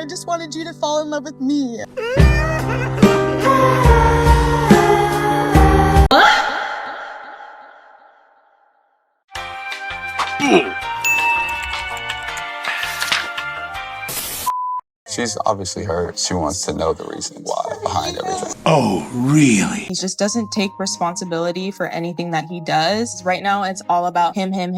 I just wanted you to fall in love with me. She's obviously hurt. She wants to know the reason why behind everything. Oh, really? He just doesn't take responsibility for anything that he does. Right now, it's all about him. Yup.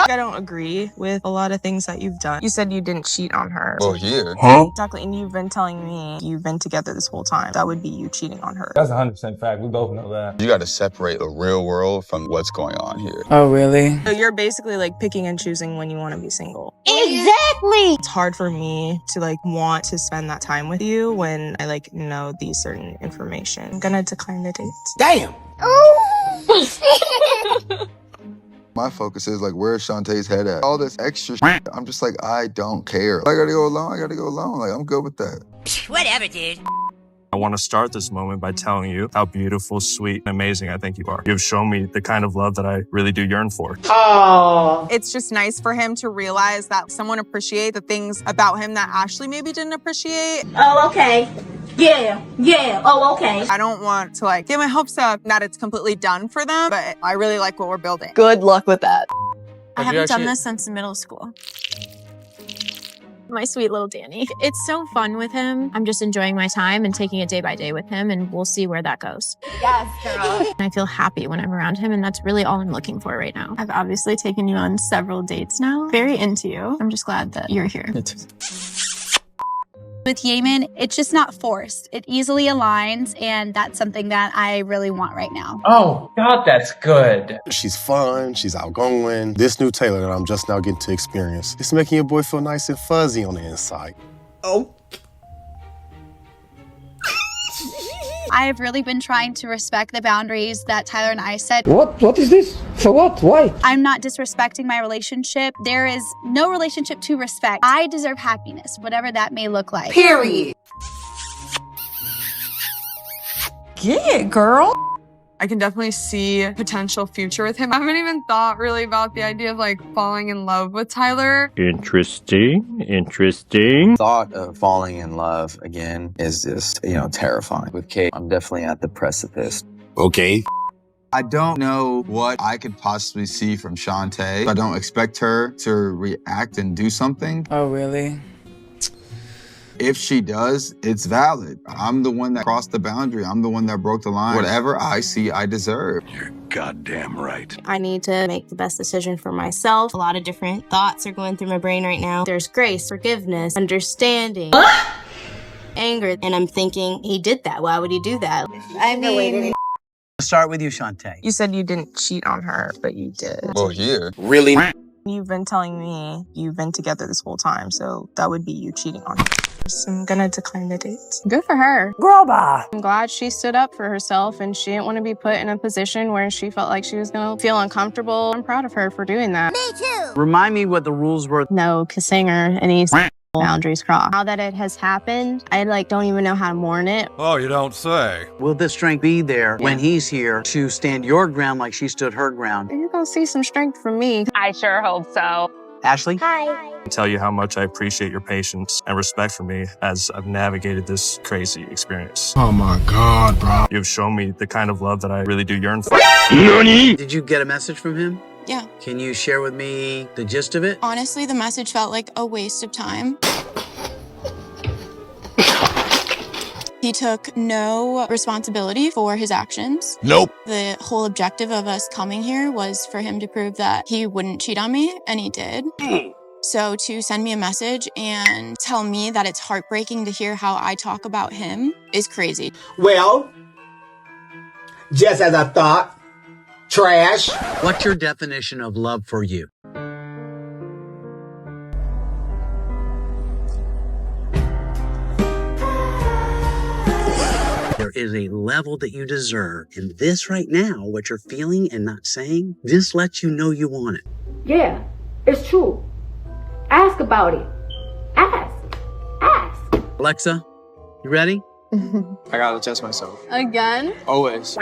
I don't agree with a lot of things that you've done. You said you didn't cheat on her. Well, here. Huh? Exactly, and you've been telling me you've been together this whole time. That would be you cheating on her. That's 100% fact. We both know that. You got to separate the real world from what's going on here. Oh, really? So you're basically like picking and choosing when you want to be single. Exactly! It's hard for me to like want to spend that time with you when I like know these certain information. I'm gonna decline the dates. Damn! My focus is like, where's Shantae's head at? All this extra shit, I'm just like, I don't care. I gotta go alone. Like, I'm good with that. Whatever, dude. I want to start this moment by telling you how beautiful, sweet, and amazing I think you are. You've shown me the kind of love that I really do yearn for. Oh. It's just nice for him to realize that someone appreciates the things about him that Ashley maybe didn't appreciate. Oh, okay. Yeah. Oh, okay. I don't want to like get my hopes up that it's completely done for them, but I really like what we're building. Good luck with that. I haven't done this since middle school. My sweet little Danny. It's so fun with him. I'm just enjoying my time and taking it day by day with him, and we'll see where that goes. Yes, girl. I feel happy when I'm around him, and that's really all I'm looking for right now. I've obviously taken you on several dates now. Very into you. I'm just glad that you're here. With Yemen, it's just not forced. It easily aligns, and that's something that I really want right now. Oh, God, that's good. She's fun, she's outgoing. This new Taylor that I'm just now getting to experience, it's making your boy feel nice and fuzzy on the inside. Oh. I have really been trying to respect the boundaries that Tyler and I set. What is this? For what? Why? I'm not disrespecting my relationship. There is no relationship to respect. I deserve happiness, whatever that may look like. Period. Get it, girl. I can definitely see a potential future with him. I haven't even thought really about the idea of like falling in love with Tyler. Interesting. Thought of falling in love again is just, terrifying. With Kate, I'm definitely at the precipice. Okay. I don't know what I could possibly see from Shantae. I don't expect her to react and do something. Oh, really? If she does, it's valid. I'm the one that crossed the boundary. I'm the one that broke the line. Whatever I see, I deserve. You're goddamn right. I need to make the best decision for myself. A lot of different thoughts are going through my brain right now. There's grace, forgiveness, understanding, anger, and I'm thinking, he did that. Why would he do that? I mean... Let's start with you, Shantae. You said you didn't cheat on her, but you did. Well, here. Really? You've been telling me you've been together this whole time, so that would be you cheating on her. So I'm gonna decline the dates. Good for her. Girl, bye. I'm glad she stood up for herself and she didn't want to be put in a position where she felt like she was going to feel uncomfortable. I'm proud of her for doing that. Me too. Remind me what the rules were. No kissing or any boundaries crossed. Now that it has happened, I don't even know how to mourn it. Oh, you don't say. Will the strength be there when he's here to stand your ground like she stood her ground? You're going to see some strength from me. I sure hope so. Ashley? Hi. I tell you how much I appreciate your patience and respect for me as I've navigated this crazy experience. Oh my God, bro. You've shown me the kind of love that I really do yearn for. Did you get a message from him? Yeah. Can you share with me the gist of it? Honestly, the message felt like a waste of time. He took no responsibility for his actions. Nope. The whole objective of us coming here was for him to prove that he wouldn't cheat on me, and he did. So to send me a message and tell me that it's heartbreaking to hear how I talk about him is crazy. Well, just as I thought, trash. What's your definition of love for you? There is a level that you deserve. And this right now, what you're feeling and not saying, this lets you know you want it. Yeah, it's true. Ask about it. Ask. Alexa, you ready? I gotta test myself. Again? Always.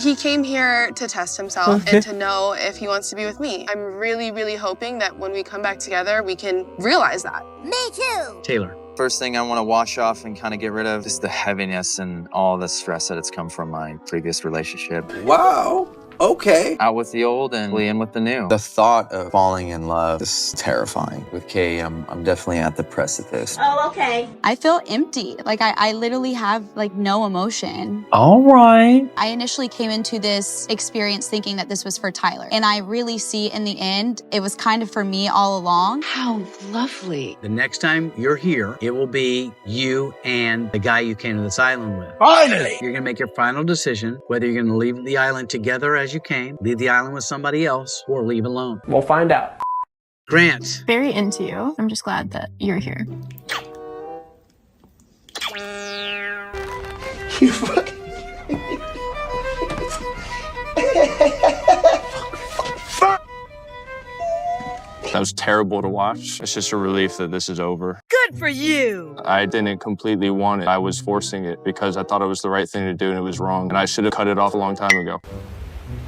He came here to test himself and to know if he wants to be with me. I'm really, really hoping that when we come back together, we can realize that. Me too. Taylor. First thing I want to wash off and kind of get rid of is the heaviness and all the stress that it's come from my previous relationship. Wow. Okay. Out with the old and in with the new. The thought of falling in love is terrifying. With Kay, I'm definitely at the precipice. Oh, okay. I feel empty. Like I literally have like no emotion. All right. I initially came into this experience thinking that this was for Tyler. And I really see in the end, it was kind of for me all along. How lovely. The next time you're here, it will be you and the guy you came to this island with. Finally. You're gonna make your final decision whether you're gonna leave the island together as you came, leave the island with somebody else, or leave alone. We'll find out. Grant. Very into you. I'm just glad that you're here. You fucking... That was terrible to watch. It's just a relief that this is over. Good for you. I didn't completely want it. I was forcing it because I thought it was the right thing to do and it was wrong. And I should have cut it off a long time ago.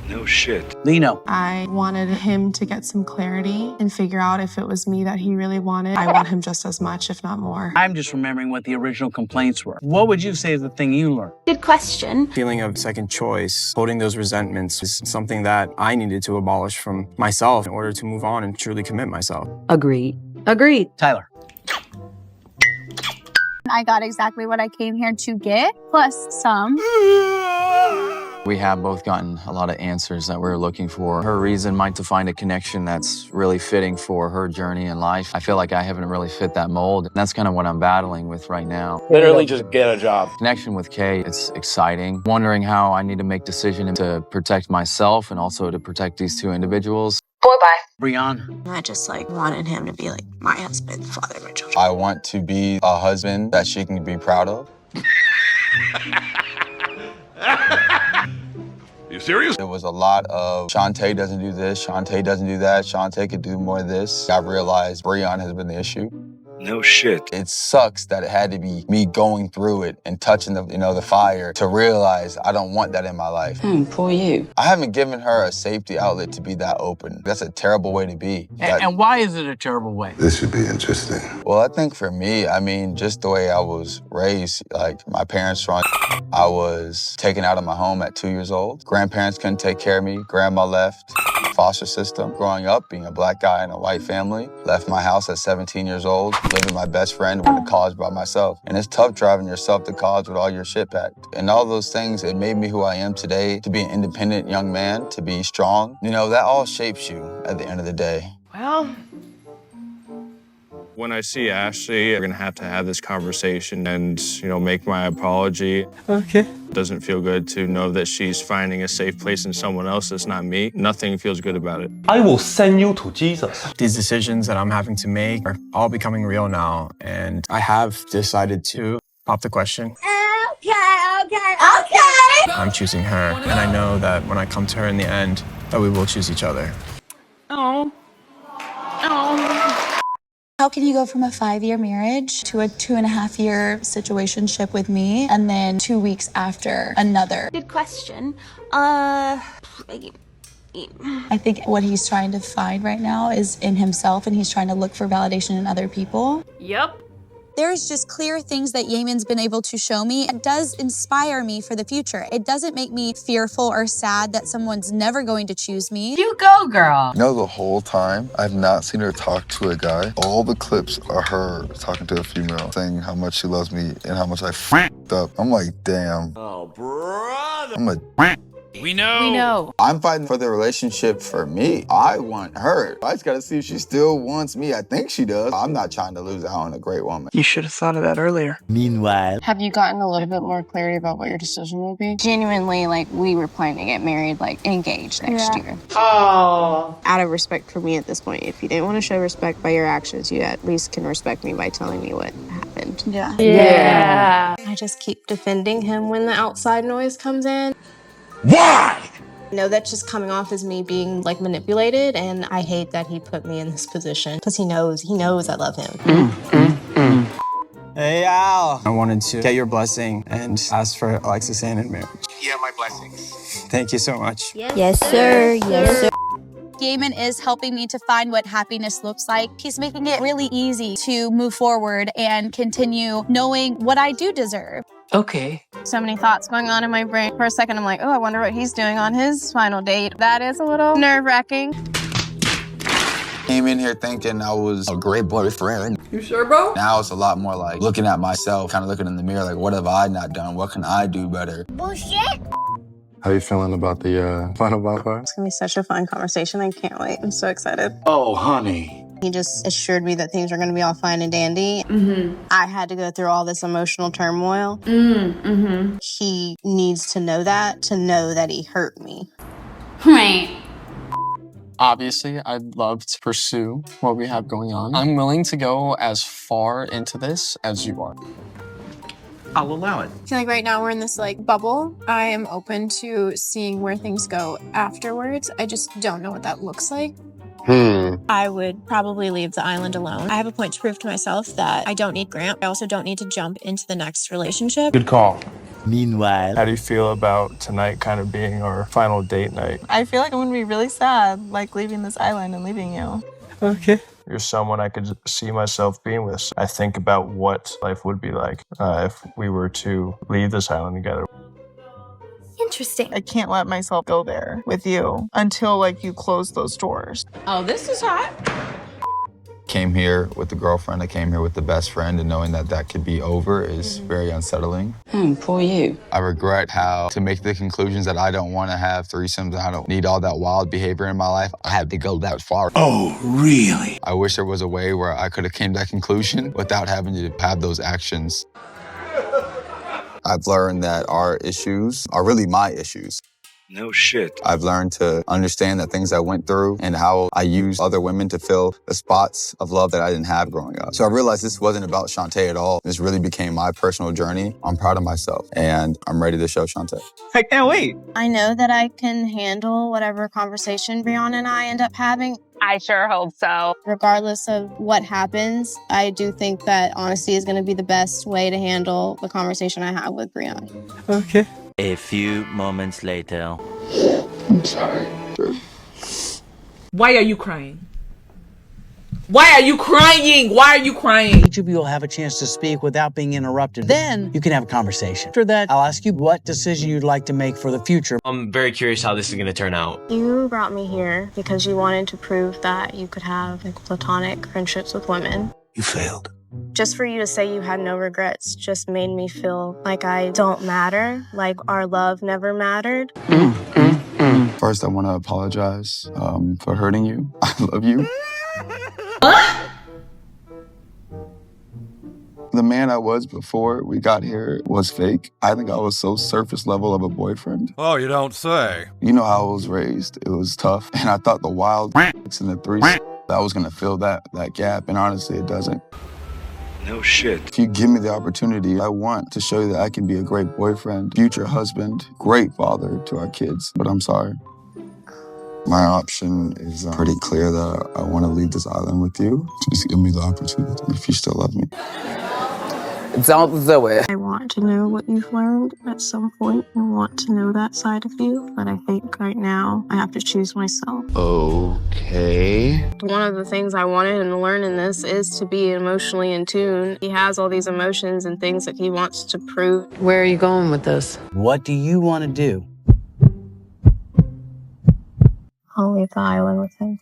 No shit. Lino. I wanted him to get some clarity and figure out if it was me that he really wanted. I want him just as much, if not more. I'm just remembering what the original complaints were. What would you say is the thing you learned? Good question. Feeling of second choice, holding those resentments is something that I needed to abolish from myself in order to move on and truly commit myself. Agreed. Agreed. Tyler. I got exactly what I came here to get, plus some. We have both gotten a lot of answers that we're looking for. Her reason might to find a connection that's really fitting for her journey in life. I feel like I haven't really fit that mold. That's kind of what I'm battling with right now. Literally just get a job. Connection with Kay, it's exciting. Wondering how I need to make decisions to protect myself and also to protect these two individuals. Boy, bye. Brianna. I just wanted him to be like my husband, father of my children. I want to be a husband that she can be proud of. You serious? There was a lot of Shantae doesn't do this, Shantae doesn't do that, Shantae could do more of this. I realized Breon has been the issue. No shit. It sucks that it had to be me going through it and touching the fire to realize I don't want that in my life. Poor you. I haven't given her a safety outlet to be that open. That's a terrible way to be. And why is it a terrible way? This should be interesting. Well, I think for me, just the way I was raised, like my parents were on, I was taken out of my home at 2 years old. Grandparents couldn't take care of me. Grandma left. Foster system. Growing up, being a black guy in a white family, left my house at 17 years old, living with my best friend, went to college by myself. And it's tough driving yourself to college with all your shit packed. And all those things, it made me who I am today, to be an independent young man, to be strong. That all shapes you at the end of the day. Well, When I see Ashley, we're gonna have to have this conversation and, make my apology. Okay. It doesn't feel good to know that she's finding a safe place in someone else that's not me. Nothing feels good about it. I will send you to Jesus. These decisions that I'm having to make are all becoming real now, and I have decided to pop the question. Okay. I'm choosing her, and I know that when I come to her in the end, that we will choose each other. Oh. How can you go from a 5-year marriage to a 2.5-year situationship with me and then 2 weeks after another? Good question. I think what he's trying to find right now is in himself, and he's trying to look for validation in other people. Yep. There's just clear things that Yemen's been able to show me. It does inspire me for the future. It doesn't make me fearful or sad that someone's never going to choose me. You go, girl. The whole time, I've not seen her talk to a guy. All the clips are her talking to a female, saying how much she loves me and how much I f***ed up. I'm like, damn. Oh, brother. I'm like, We know. I'm fighting for the relationship for me. I want her. I just gotta see if she still wants me. I think she does. I'm not trying to lose out on a great woman. You should have thought of that earlier. Meanwhile. have you gotten a little bit more clarity about what your decision will be? Genuinely, we were planning to get married, engaged next year. Oh. Out of respect for me at this point, if you didn't want to show respect by your actions, you at least can respect me by telling me what happened. Yeah. I just keep defending him when the outside noise comes in. Why? No, that's just coming off as me being manipulated, and I hate that he put me in this position because he knows I love him. Hey, Al. I wanted to get your blessing and ask for Alexis hand in marriage. Yeah, my blessings. Thank you so much. Yes, sir. Yes, sir. Gaiman is helping me to find what happiness looks like. He's making it really easy to move forward and continue knowing what I do deserve. Okay. So many thoughts going on in my brain. For a second, I'm like, oh, I wonder what he's doing on his final date. That is a little nerve-wracking. Came in here thinking I was a great boyfriend. You sure, bro? Now it's a lot more like looking at myself, kind of looking in the mirror, like, what have I not done? What can I do better? Bullshit. How you feeling about the final bonfire? It's gonna be such a fun conversation. I can't wait. I'm so excited. Oh, honey. He just assured me that things are gonna be all fine and dandy. I had to go through all this emotional turmoil. He needs to know that he hurt me. Right. Obviously, I'd love to pursue what we have going on. I'm willing to go as far into this as you are. I'll allow it. I feel like right now we're in this like bubble. I am open to seeing where things go afterwards. I just don't know what that looks like. I would probably leave the island alone. I have a point to prove to myself that I don't need Grant. I also don't need to jump into the next relationship. Good call. Meanwhile, how do you feel about tonight kind of being our final date night? I feel like I'm gonna be really sad, like leaving this island and leaving you. Okay. You're someone I could see myself being with. I think about what life would be like if we were to leave this island together. Interesting. I can't let myself go there with you until like you close those doors. Oh, this is hot. Came here with the girlfriend, I came here with the best friend, and knowing that that could be over is very unsettling. Poor you. I regret how to make the conclusions that I don't want to have threesomes, I don't need all that wild behavior in my life. I had to go that far. Oh, really? I wish there was a way where I could have came to that conclusion without having to have those actions. I've learned that our issues are really my issues. No shit. I've learned to understand the things I went through and how I used other women to fill the spots of love that I didn't have growing up. So I realized this wasn't about Shantae at all. This really became my personal journey. I'm proud of myself and I'm ready to show Shantae. I can't wait. I know that I can handle whatever conversation Brianna and I end up having. I sure hope so. Regardless of what happens, I do think that honesty is going to be the best way to handle the conversation I have with Brianna. Okay. A few moments later. I'm sorry. Why are you crying? Why are you crying? Why are you crying? Each of you will have a chance to speak without being interrupted. Then you can have a conversation. After that, I'll ask you what decision you'd like to make for the future. I'm very curious how this is gonna turn out. You brought me here because you wanted to prove that you could have like platonic friendships with women. You failed. Just for you to say you had no regrets just made me feel like I don't matter, like our love never mattered. First, I want to apologize for hurting you. I love you. The man I was before we got here was fake. I think I was so surface level of a boyfriend. Oh, you don't say. You know how I was raised. It was tough. And I thought the wild and the threes, I was going to fill that gap. And honestly, it doesn't. No shit. If you give me the opportunity, I want to show you that I can be a great boyfriend, future husband, great father to our kids. But I'm sorry. My option is pretty clear that I want to leave this island with you. Just give me the opportunity if you still love me. Don't do it. I want to know what you've learned at some point. I want to know that side of you, but I think right now I have to choose myself. Okay. One of the things I wanted him to learn in this is to be emotionally in tune. He has all these emotions and things that he wants to prove. Where are you going with this? What do you want to do? I'll leave the island with him.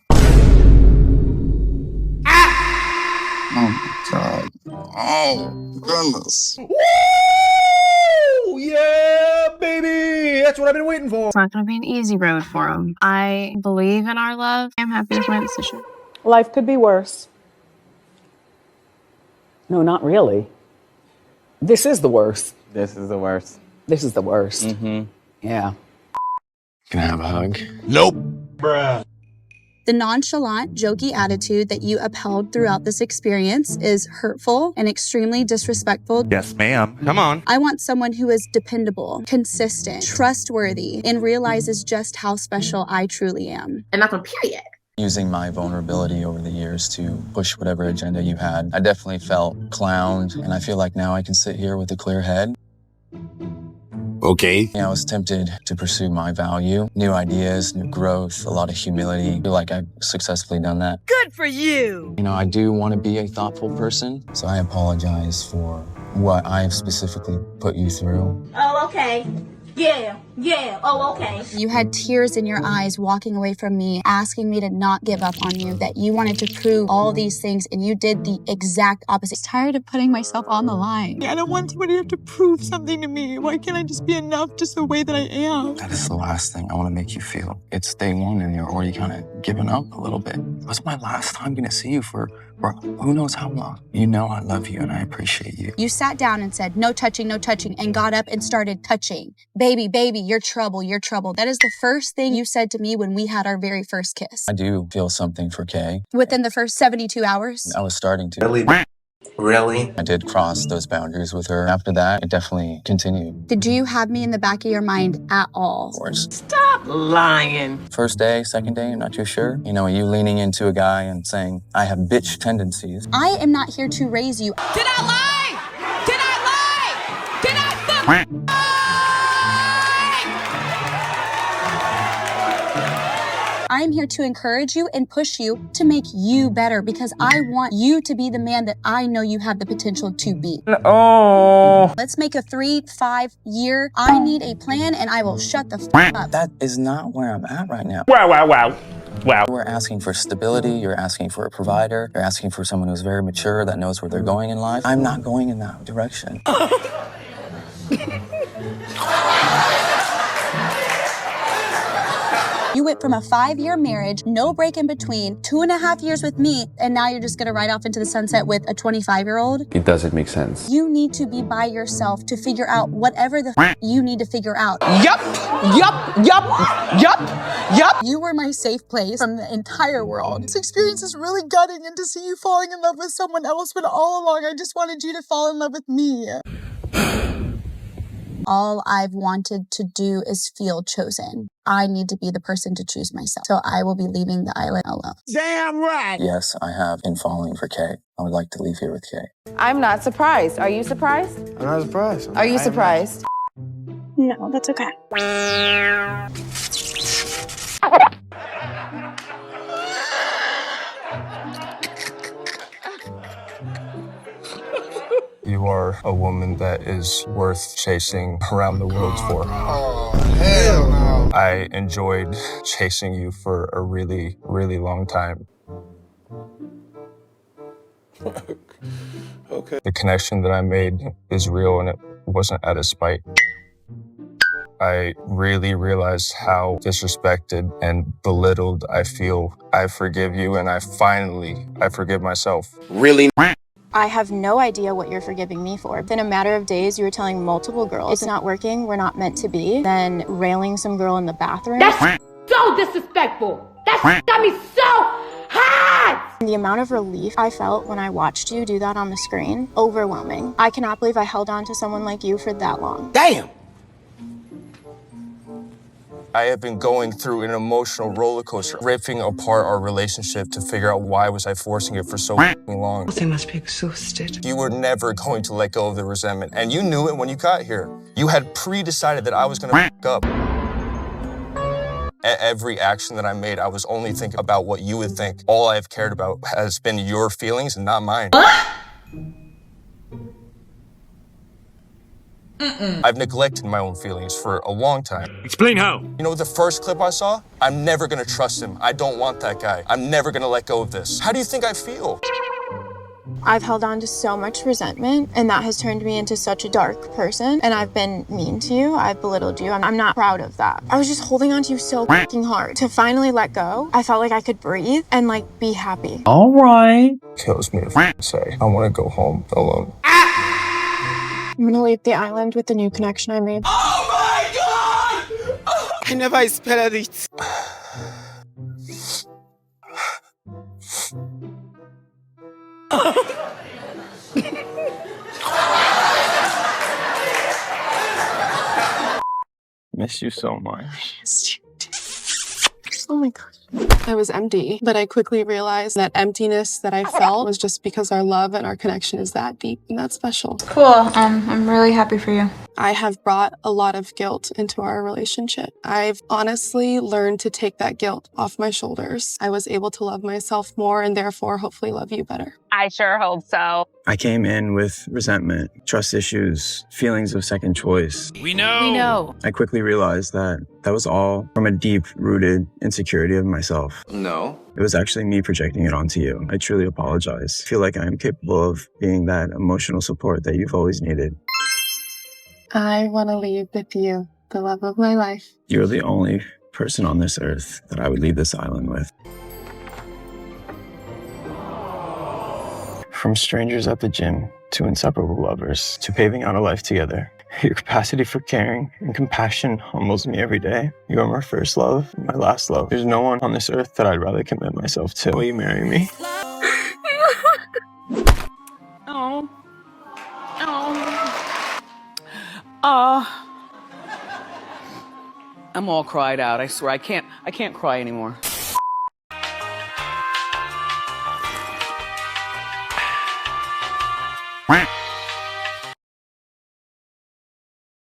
Oh my God. Oh, goodness. Woo! Yeah, baby! That's what I've been waiting for. It's not going to be an easy road for him. I believe in our love. I'm happy with my decision. Life could be worse. No, not really. This is the worst. This is the worst. This is the worst. Mm-hmm. Yeah. Can I have a hug? Nope. Bruh. The nonchalant, jokey attitude that you upheld throughout this experience is hurtful and extremely disrespectful. Yes, ma'am. Come on. I want someone who is dependable, consistent, trustworthy, and realizes just how special I truly am. And not on period. Using my vulnerability over the years to push whatever agenda you had, I definitely felt clowned, and I feel like now I can sit here with a clear head. Okay. I was tempted to pursue my value, new ideas, new growth, a lot of humility. I feel like I've successfully done that. Good for you! I do want to be a thoughtful person, so I apologize for what I have specifically put you through. Oh, okay. Yeah, oh, okay. You had tears in your eyes walking away from me, asking me to not give up on you, that you wanted to prove all these things, and you did the exact opposite. I'm tired of putting myself on the line. I don't want somebody to have to prove something to me. Why can't I just be enough just the way that I am? That is the last thing I want to make you feel. It's day one and you're already kind of giving up a little bit. It was my last time going to see you for who knows how long. You know I love you and I appreciate you. You sat down and said, no touching, and got up and started touching. Baby, you're trouble, you're trouble. That is the first thing you said to me when we had our very first kiss. I do feel something for Kay. Within the first 72 hours? I was starting to. Really? I did cross those boundaries with her. After that, it definitely continued. Did you have me in the back of your mind at all? Of course. Stop lying. First day, second day, I'm not too sure. You leaning into a guy and saying, I have bitch tendencies. I am not here to raise you. Did I lie? Did I lie? Did I fuck? I'm here to encourage you and push you to make you better because I want you to be the man that I know you have the potential to be. Oh. Let's make a 3-5 year. I need a plan and I will shut the f up. That is not where I'm at right now. Wow. We're asking for stability. You're asking for a provider. You're asking for someone who's very mature that knows where they're going in life. I'm not going in that direction. You went from a 5-year marriage, no break in between, 2.5 years with me, and now you're just gonna ride off into the sunset with a 25-year-old? It doesn't make sense. You need to be by yourself to figure out whatever the you need to figure out. Yup. You were my safe place from the entire world. This experience is really gutting, and to see you falling in love with someone else, but all along I just wanted you to fall in love with me. All I've wanted to do is feel chosen. I need to be the person to choose myself. So I will be leaving the island alone. Damn right. Yes, I have been falling for Kay. I would like to leave here with Kay. I'm not surprised. Are you surprised? I'm not surprised. Are you surprised? No, that's okay. You are a woman that is worth chasing around the world for. Oh, hell no. I enjoyed chasing you for a really, really long time. Okay. The connection that I made is real and it wasn't out of spite. I really realized how disrespected and belittled I feel. I forgive you and I forgive myself. Really? I have no idea what you're forgiving me for. Within a matter of days, you were telling multiple girls, it's not working, we're not meant to be. Then railing some girl in the bathroom. That's so disrespectful. That got me so hot! The amount of relief I felt when I watched you do that on the screen, overwhelming. I cannot believe I held on to someone like you for that long. Damn! I have been going through an emotional roller coaster, ripping apart our relationship to figure out why was I forcing it for so long. They must be exhausted. You were never going to let go of the resentment, and you knew it when you got here. You had pre-decided that I was gonna f up. At every action that I made, I was only thinking about what you would think. All I've cared about has been your feelings and not mine. I've neglected my own feelings for a long time. Explain how. You know, the first clip I saw, I'm never gonna trust him. I don't want that guy. I'm never gonna let go of this. How do you think I feel? I've held on to so much resentment, and that has turned me into such a dark person. And I've been mean to you. I've belittled you. I'm not proud of that. I was just holding on to you so fucking hard. To finally let go, I felt like I could breathe and be happy. All right. Kills me to say, I wanna go home alone. I'm gonna leave the island with the new connection I made. Oh my God! I never expected it. Miss you so much. Oh my gosh. I was empty, but I quickly realized that emptiness that I felt was just because our love and our connection is that deep and that special. Cool. I'm really happy for you. I have brought a lot of guilt into our relationship. I've honestly learned to take that guilt off my shoulders. I was able to love myself more and therefore hopefully love you better. I sure hope so. I came in with resentment, trust issues, feelings of second choice. We know. I quickly realized that that was all from a deep-rooted insecurity of myself. No. It was actually me projecting it onto you. I truly apologize. I feel like I am capable of being that emotional support that you've always needed. I want to leave with you, the love of my life. You're the only person on this earth that I would leave this island with. From strangers at the gym, to inseparable lovers, to paving out a life together. Your capacity for caring and compassion humbles me every day. You are my first love, and my last love. There's no one on this earth that I'd rather commit myself to. Will you marry me? Oh. I'm all cried out. I swear I can't cry anymore. Quack.